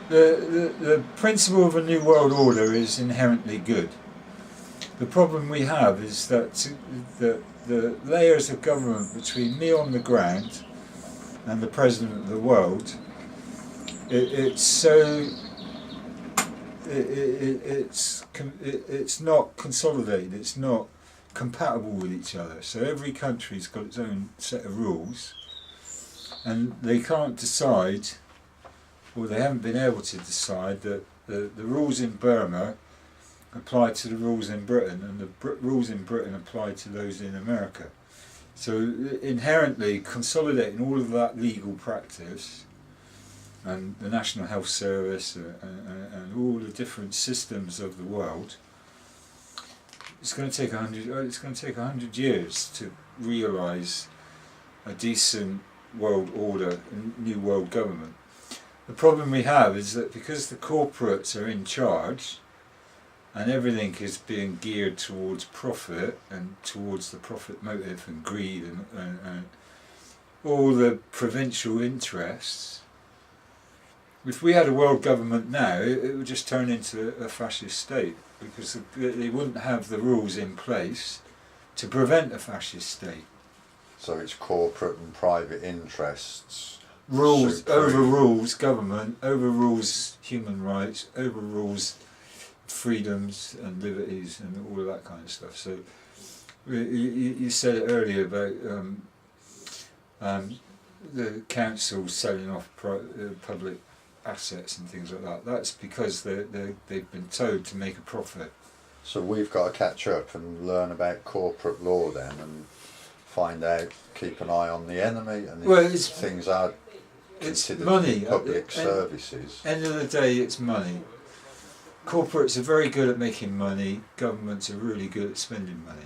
the principle of a new world order is inherently good. The problem we have is that the layers of government between me on the ground and the president of the world, it's not consolidated. It's not compatible with each other. So every country's got its own set of rules, and they can't decide, or they haven't been able to decide, that the rules in Burma apply to the rules in Britain, and the rules in Britain apply to those in America. So inherently consolidating all of that legal practice and the National Health Service and all the different systems of the world, it's going to take 100 years to realise a decent world order, a new world government. The problem we have is that because the corporates are in charge and everything is being geared towards profit and towards the profit motive and greed and all the provincial interests, if we had a world government now, it would just turn into a fascist state, because they wouldn't have the rules in place to prevent a fascist state. So it's corporate and private interests. Rules overrules government, overrules human rights, overrules freedoms and liberties and all of that kind of stuff. So you said it earlier about the council selling off public assets and things like that. That's because they've been told to make a profit. So we've got to catch up and learn about corporate law then, and find out, keep an eye on the enemy, and if things are considered money, public services. End of the day, it's money. Corporates are very good at making money, governments are really good at spending money.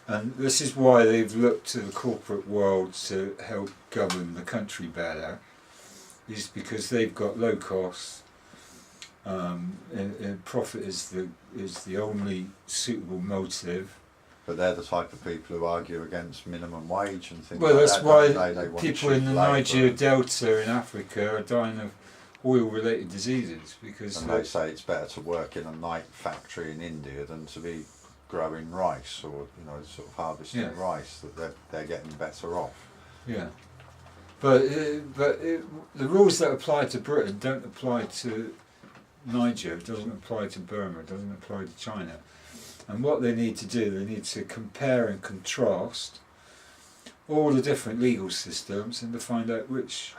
And this is why they've looked to the corporate world to help govern the country better, is because they've got low costs, and profit is the only suitable motive. But they're the type of people who argue against minimum wage and things well, like that. Well, that's why people in the Niger Delta in Africa are dying of oil-related diseases, because they say it's better to work in a night factory in India than to be growing rice, or sort of harvesting rice, that they're getting better off. Yeah, but the rules that apply to Britain don't apply to Niger, doesn't apply to Burma, doesn't apply to China. And what they need to do, they need to compare and contrast all the different legal systems and to find out which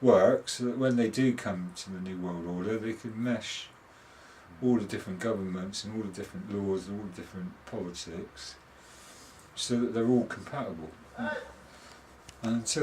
works, so that when they do come to the New World Order, they can mesh all the different governments and all the different laws and all the different politics, so that they're all compatible. And until